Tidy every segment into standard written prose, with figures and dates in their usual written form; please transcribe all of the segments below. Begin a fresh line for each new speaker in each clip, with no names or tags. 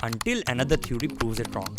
until another theory proves it wrong,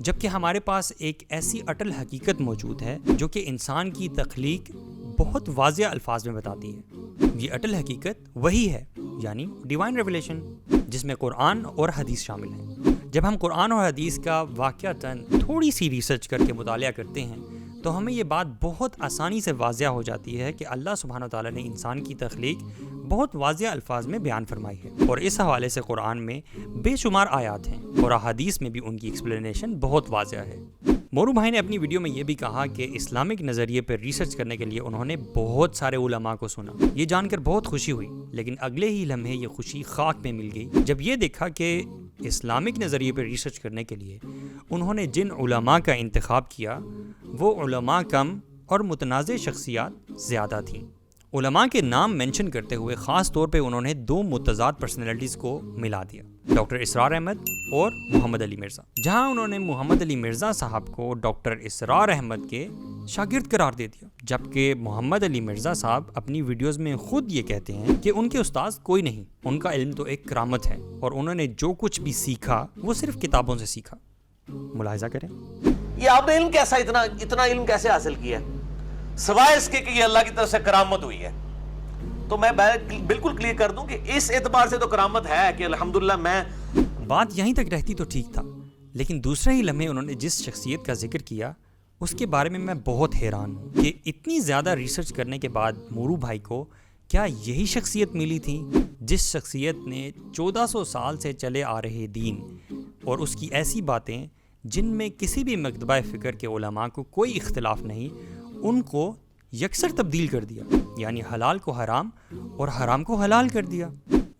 جبکہ ہمارے پاس ایک ایسی اٹل حقیقت موجود ہے جو کہ انسان کی تخلیق بہت واضح الفاظ میں بتاتی ہے۔ یہ اٹل حقیقت وہی ہے، یعنی ڈیوائن ریویلیشن، جس میں قرآن اور حدیث شامل ہیں۔ جب ہم قرآن اور حدیث کا واقعتاً تھوڑی سی ریسرچ کر کے مطالعہ کرتے ہیں تو ہمیں یہ بات بہت آسانی سے واضح ہو جاتی ہے کہ اللہ سبحانہ و تعالیٰ نے انسان کی تخلیق بہت واضح الفاظ میں بیان فرمائی ہے، اور اس حوالے سے قرآن میں بے شمار آیات ہیں اور احادیث میں بھی ان کی ایکسپلینیشن بہت واضح ہے۔ مورو بھائی نے اپنی ویڈیو میں یہ بھی کہا کہ اسلامک نظریے پر ریسرچ کرنے کے لیے انہوں نے بہت سارے علماء کو سنا۔ یہ جان کر بہت خوشی ہوئی، لیکن اگلے ہی لمحے یہ خوشی خاک میں مل گئی جب یہ دیکھا کہ اسلامک نظریے پر ریسرچ کرنے کے لیے انہوں نے جن علماء کا انتخاب کیا وہ علماء کم اور متنازع شخصیات زیادہ تھیں۔ علماء کے نام مینشن کرتے ہوئے خاص طور پہ انہوں نے دو متضاد پرسنالٹیز کو ملا دیا، ڈاکٹر اسرار احمد اور محمد علی مرزا، جہاں انہوں نے محمد علی مرزا صاحب کو ڈاکٹر اسرار احمد کے شاگرد قرار دے دیا، جبکہ محمد علی مرزا صاحب اپنی ویڈیوز میں خود یہ کہتے ہیں کہ ان کے استاذ کوئی نہیں، ان کا علم تو ایک کرامت ہے اور انہوں نے جو کچھ بھی سیکھا وہ صرف کتابوں سے سیکھا۔ ملاحظہ کریں
یہ آپ نے علم کیسا اتنا علم کیسے حاصل کیا سوائے اس کے کہ یہ اللہ کی طرف سے کرامت ہوئی ہے؟ تو میں بالکل کلیئر کر دوں کہ اس اعتبار سے تو کرامت ہے کہ الحمدللہ میں
بات یہیں تک رہتی تو ٹھیک تھا، لیکن دوسرے ہی لمحے انہوں نے جس شخصیت کا ذکر کیا اس کے بارے میں بہت حیران ہوں کہ اتنی زیادہ ریسرچ کرنے کے بعد مورو بھائی کو کیا یہی شخصیت ملی تھی جس شخصیت نے 1400 سال سے چلے آ رہے دین اور اس کی ایسی باتیں جن میں کسی بھی مکتبہ فکر کے علماء کو کوئی اختلاف نہیں، ان کو یکسر تبدیل کر دیا، یعنی حلال کو حرام اور حرام کو حلال کر دیا۔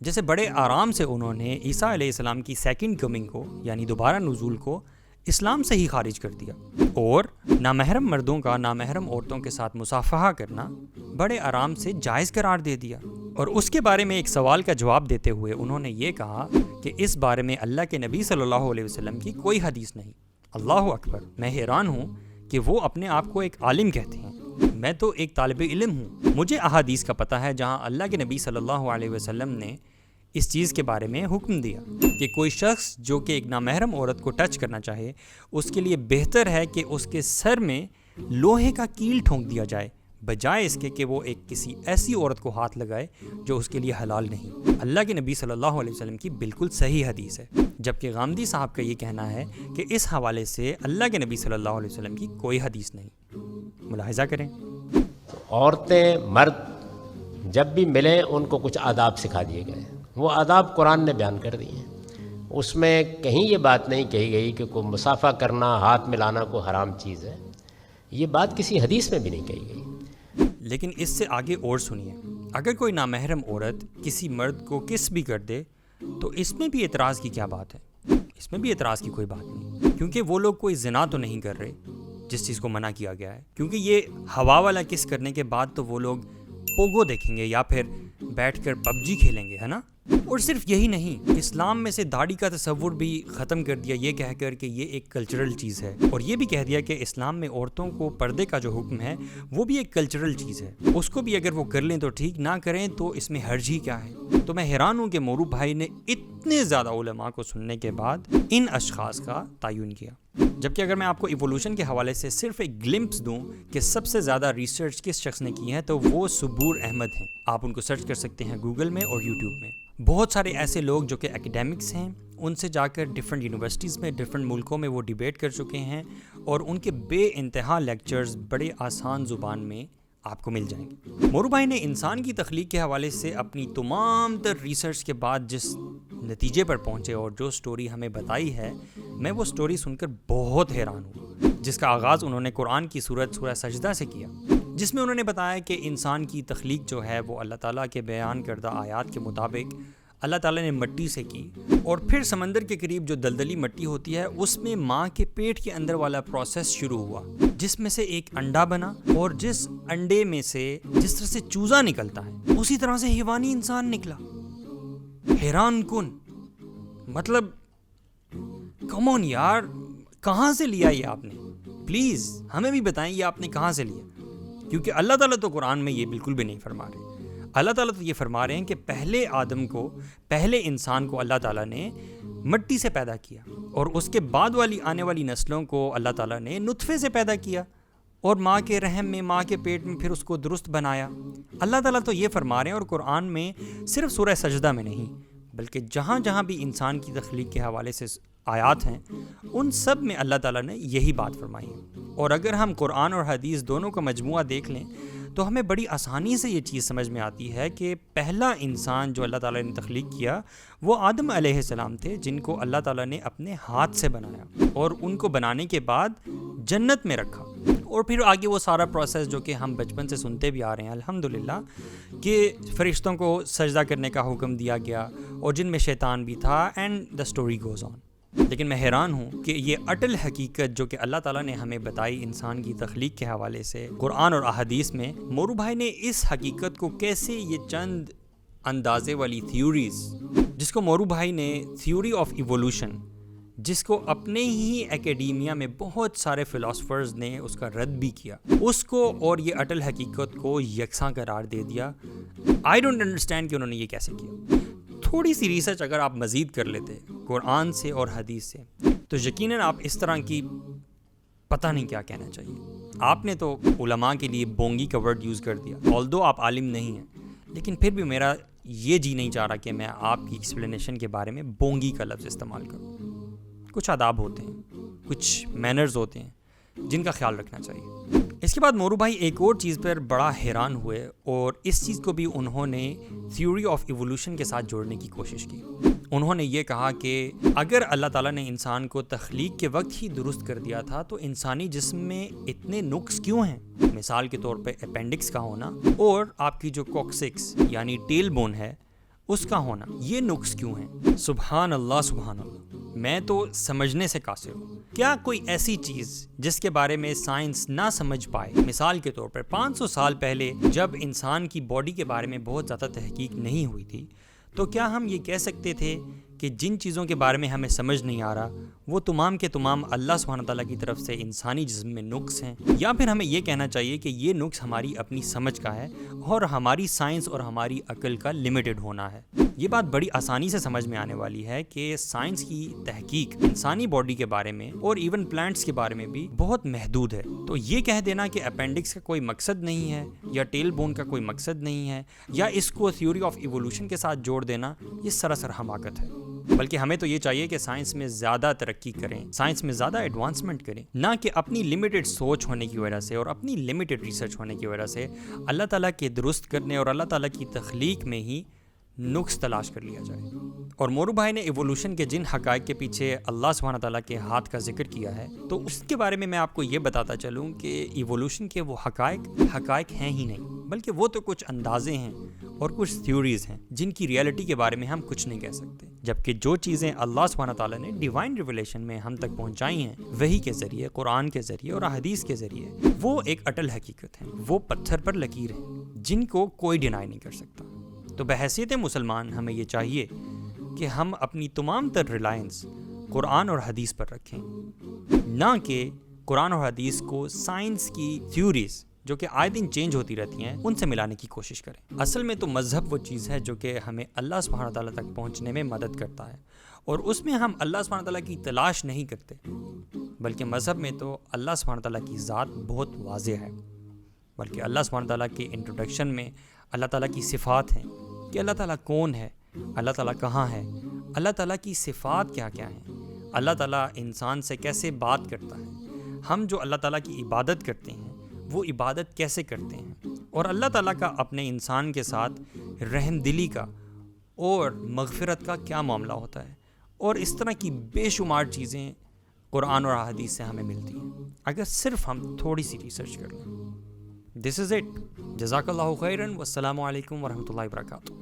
جیسے بڑے آرام سے انہوں نے عیسیٰ علیہ السلام کی سیکنڈ کمنگ کو یعنی دوبارہ نزول کو اسلام سے ہی خارج کر دیا، اور نامحرم مردوں کا نامحرم عورتوں کے ساتھ مصافحہ کرنا بڑے آرام سے جائز قرار دے دیا۔ اور اس کے بارے میں ایک سوال کا جواب دیتے ہوئے انہوں نے یہ کہا کہ اس بارے میں اللہ کے نبی صلی اللہ علیہ وسلم کی کوئی حدیث نہیں۔ اللہ اکبر! میں حیران ہوں کہ وہ اپنے آپ کو ایک عالم کہتے ہیں، میں تو ایک طالب علم ہوں۔ مجھے احادیث کا پتہ ہے جہاں اللہ کے نبی صلی اللہ علیہ وسلم نے اس چیز کے بارے میں حکم دیا کہ کوئی شخص جو کہ ایک نامحرم عورت کو ٹچ کرنا چاہے اس کے لیے بہتر ہے کہ اس کے سر میں لوہے کا کیل ٹھونک دیا جائے بجائے اس کے کہ وہ ایک کسی ایسی عورت کو ہاتھ لگائے جو اس کے لیے حلال نہیں۔ اللہ کے نبی صلی اللہ علیہ وسلم کی بالکل صحیح حدیث ہے، جبکہ غامدی صاحب کا یہ کہنا ہے کہ اس حوالے سے اللہ کے نبی صلی اللہ علیہ وسلم کی کوئی حدیث نہیں۔ ملاحظہ کریں،
عورتیں مرد جب بھی ملیں ان کو کچھ آداب سکھا دیے گئے، وہ آداب قرآن نے بیان کر دیے ہیں۔ اس میں کہیں یہ بات نہیں کہی گئی کہ کوئی مصافحہ کرنا، ہاتھ ملانا کوئی حرام چیز ہے، یہ بات کسی حدیث میں بھی نہیں کہی گئی۔
لیکن اس سے آگے اور سنیے، اگر کوئی نامحرم عورت کسی مرد کو کس بھی کر دے تو اس میں بھی اعتراض کی کیا بات ہے؟ اس میں بھی اعتراض کی کوئی بات نہیں، کیونکہ وہ لوگ کوئی زنا تو نہیں کر رہے جس چیز کو منع کیا گیا ہے، کیونکہ یہ ہوا والا کس کرنے کے بعد تو وہ لوگ پوگو دیکھیں گے یا پھر بیٹھ کر پب جی کھیلیں گے، ہے نا؟ اور صرف یہی نہیں، اسلام میں سے داڑھی کا تصور بھی ختم کر دیا یہ کہہ کر کہ یہ ایک کلچرل چیز ہے، اور یہ بھی کہہ دیا کہ اسلام میں عورتوں کو پردے کا جو حکم ہے وہ بھی ایک کلچرل چیز ہے، اس کو بھی اگر وہ کر لیں تو ٹھیک، نہ کریں تو اس میں حرج ہی کیا ہے۔ تو میں حیران ہوں کہ مورو بھائی نے اتنے زیادہ علماء کو سننے کے بعد ان اشخاص کا تعین کیا۔ جبکہ اگر میں آپ کو ایوولوشن کے حوالے سے صرف ایک گلمپس دوں کہ سب سے زیادہ ریسرچ کس شخص نے کی ہے تو وہ صبور احمد ہیں۔ آپ ان کو سرچ کر سکتے ہیں گوگل میں اور یوٹیوب میں۔ بہت سارے ایسے لوگ جو کہ ایکیڈیمکس ہیں، ان سے جا کر ڈیفرنٹ یونیورسٹیز میں ڈیفرنٹ ملکوں میں وہ ڈیبیٹ کر چکے ہیں، اور ان کے بے انتہا لیکچرز بڑے آسان زبان میں آپ کو مل جائیں گے۔ مورو بھائی نے انسان کی تخلیق کے حوالے سے اپنی تمام تر ریسرچ کے بعد جس نتیجے پر پہنچے اور جو سٹوری ہمیں بتائی ہے، میں وہ سٹوری سن کر بہت حیران ہوں، جس کا آغاز انہوں نے قرآن کی سورہ سجدہ سے کیا، جس میں انہوں نے بتایا کہ انسان کی تخلیق جو ہے وہ اللہ تعالیٰ کے بیان کردہ آیات کے مطابق اللہ تعالیٰ نے مٹی سے کی، اور پھر سمندر کے قریب جو دلدلی مٹی ہوتی ہے اس میں ماں کے پیٹ کے اندر والا پروسیس شروع ہوا، جس میں سے ایک انڈا بنا، اور جس انڈے میں سے جس طرح سے چوزا نکلتا ہے اسی طرح سے حیوانی انسان نکلا۔ حیران کن، مطلب کم آن یار، کہاں سے لیا یہ آپ نے؟ پلیز ہمیں بھی بتائیں یہ آپ نے کہاں سے لیا، کیونکہ اللہ تعالیٰ تو قرآن میں یہ بالکل بھی نہیں فرما رہے۔ اللہ تعالیٰ تو یہ فرما رہے ہیں کہ پہلے انسان کو اللہ تعالیٰ نے مٹی سے پیدا کیا اور اس کے بعد آنے والی نسلوں کو اللہ تعالیٰ نے نطفے سے پیدا کیا اور ماں کے رحم میں، ماں کے پیٹ میں پھر اس کو درست بنایا۔ اللہ تعالیٰ تو یہ فرما رہے ہیں، اور قرآن میں صرف سورہ سجدہ میں نہیں بلکہ جہاں جہاں بھی انسان کی تخلیق کے حوالے سے آیات ہیں ان سب میں اللہ تعالیٰ نے یہی بات فرمائی ہے۔ اور اگر ہم قرآن اور حدیث دونوں کا مجموعہ دیکھ لیں تو ہمیں بڑی آسانی سے یہ چیز سمجھ میں آتی ہے کہ پہلا انسان جو اللہ تعالیٰ نے تخلیق کیا وہ آدم علیہ السلام تھے، جن کو اللہ تعالیٰ نے اپنے ہاتھ سے بنایا اور ان کو بنانے کے بعد جنت میں رکھا۔ اور پھر آگے وہ سارا پروسیس جو کہ ہم بچپن سے سنتے بھی آ رہے ہیں الحمدللہ، کہ فرشتوں کو سجدہ کرنے کا حکم دیا گیا اور جن میں شیطان بھی تھا، and the story goes on. لیکن میں حیران ہوں کہ یہ اٹل حقیقت جو کہ اللہ تعالیٰ نے ہمیں بتائی انسان کی تخلیق کے حوالے سے قرآن اور احادیث میں، مورو بھائی نے اس حقیقت کو کیسے یہ چند اندازے والی تھیوریز، جس کو مورو بھائی نے تھیوری آف ایوولوشن، جس کو اپنے ہی اکیڈیمیا میں بہت سارے فلاسفرز نے اس کا رد بھی کیا، اس کو اور یہ اٹل حقیقت کو یکساں قرار دے دیا۔ آئی ڈونٹ انڈرسٹینڈ کہ انہوں نے یہ کیسے کیا۔ تھوڑی سی ریسرچ اگر آپ مزید کر لیتے قرآن سے اور حدیث سے تو یقیناً آپ اس طرح کی پتہ نہیں کیا کہنا چاہیے۔ آپ نے تو علماء کے لیے بونگی کا ورڈ یوز کر دیا، آلدو آپ عالم نہیں ہیں، لیکن پھر بھی میرا یہ جی نہیں چاہ رہا کہ میں آپ کی ایکسپلینیشن کے بارے میں بونگی کا لفظ استعمال کروں۔ کچھ آداب ہوتے ہیں، کچھ مینرز ہوتے ہیں جن کا خیال رکھنا چاہیے۔ اس کے بعد مورو بھائی ایک اور چیز پر بڑا حیران ہوئے اور اس چیز کو بھی انہوں نے تھیوری آف ایوولوشن کے ساتھ جوڑنے کی کوشش کی۔ انہوں نے یہ کہا کہ اگر اللہ تعالیٰ نے انسان کو تخلیق کے وقت ہی درست کر دیا تھا تو انسانی جسم میں اتنے نقص کیوں ہیں؟ مثال کے طور پہ اپینڈکس کا ہونا اور آپ کی جو کوکسکس یعنی ٹیل بون ہے اس کا ہونا، یہ نقص کیوں ہیں؟ سبحان اللہ سبحان اللہ، میں تو سمجھنے سے قاصر ہوں۔ کیا کوئی ایسی چیز جس کے بارے میں سائنس نہ سمجھ پائے؟ مثال کے طور پر 500 سال پہلے جب انسان کی باڈی کے بارے میں بہت زیادہ تحقیق نہیں ہوئی تھی تو کیا ہم یہ کہہ سکتے تھے کہ جن چیزوں کے بارے میں ہمیں سمجھ نہیں آ رہا وہ تمام کے تمام اللہ سبحانہ تعالیٰ کی طرف سے انسانی جسم میں نقص ہیں؟ یا پھر ہمیں یہ کہنا چاہیے کہ یہ نقص ہماری اپنی سمجھ کا ہے اور ہماری سائنس اور ہماری عقل کا لمیٹڈ ہونا ہے؟ یہ بات بڑی آسانی سے سمجھ میں آنے والی ہے کہ سائنس کی تحقیق انسانی باڈی کے بارے میں اور ایون پلانٹس کے بارے میں بھی بہت محدود ہے۔ تو یہ کہہ دینا کہ اپینڈکس کا کوئی مقصد نہیں ہے یا ٹیل بون کا کوئی مقصد نہیں ہے یا اس کو تھیوری آف ایوولوشن کے ساتھ جوڑ دینا، یہ سراسر حماقت ہے۔ بلکہ ہمیں تو یہ چاہیے کہ سائنس میں زیادہ ترقی کریں، سائنس میں زیادہ ایڈوانسمنٹ کریں، نہ کہ اپنی لمیٹڈ سوچ ہونے کی وجہ سے اور اپنی لمیٹڈ ریسرچ ہونے کی وجہ سے اللہ تعالیٰ کے درست کرنے اور اللہ تعالیٰ کی تخلیق میں ہی نقص تلاش کر لیا جائے۔ اور مورو بھائی نے ایوولوشن کے جن حقائق کے پیچھے اللہ سبحانہ تعالیٰ کے ہاتھ کا ذکر کیا ہے تو اس کے بارے میں آپ کو یہ بتاتا چلوں کہ ایوولوشن کے وہ حقائق ہیں ہی نہیں، بلکہ وہ تو کچھ اندازے ہیں اور کچھ تھیوریز ہیں جن کی ریئلٹی کے بارے میں ہم کچھ نہیں کہہ سکتے، جبکہ جو چیزیں اللہ سبحانہ تعالیٰ نے ڈیوائن ریویلیشن میں ہم تک پہنچائی ہیں وحی کے ذریعے، قرآن کے ذریعے اور احادیث کے ذریعے، وہ ایک اٹل حقیقت ہے، وہ پتھر پر لکیر ہے جن کو کوئی ڈینائی نہیں کر سکتا۔ تو بحیثیت مسلمان ہمیں یہ چاہیے کہ ہم اپنی تمام تر ریلائنس قرآن اور حدیث پر رکھیں، نہ کہ قرآن اور حدیث کو سائنس کی تھیوریز جو کہ آئے دن چینج ہوتی رہتی ہیں ان سے ملانے کی کوشش کریں۔ اصل میں تو مذہب وہ چیز ہے جو کہ ہمیں اللہ سبحانہ تعالیٰ تک پہنچنے میں مدد کرتا ہے، اور اس میں ہم اللہ سبحانہ تعالیٰ کی تلاش نہیں کرتے، بلکہ مذہب میں تو اللہ سبحانہ تعالیٰ کی ذات بہت واضح ہے، بلکہ اللہ سبحانہ تعالیٰ کے انٹروڈکشن میں اللہ تعالیٰ کی صفات ہیں کہ اللہ تعالیٰ کون ہے، اللہ تعالیٰ کہاں ہے، اللہ تعالیٰ کی صفات کیا کیا ہیں، اللہ تعالیٰ انسان سے کیسے بات کرتا ہے، ہم جو اللہ تعالیٰ کی عبادت کرتے ہیں وہ عبادت کیسے کرتے ہیں، اور اللہ تعالیٰ کا اپنے انسان کے ساتھ رحم دلی کا اور مغفرت کا کیا معاملہ ہوتا ہے، اور اس طرح کی بے شمار چیزیں قرآن اور احادیث سے ہمیں ملتی ہیں اگر صرف ہم تھوڑی سی ریسرچ کر لیں۔ دس از اٹ، جزاک اللہ خیرن، والسلام علیکم ورحمۃ اللہ وبرکاتہ۔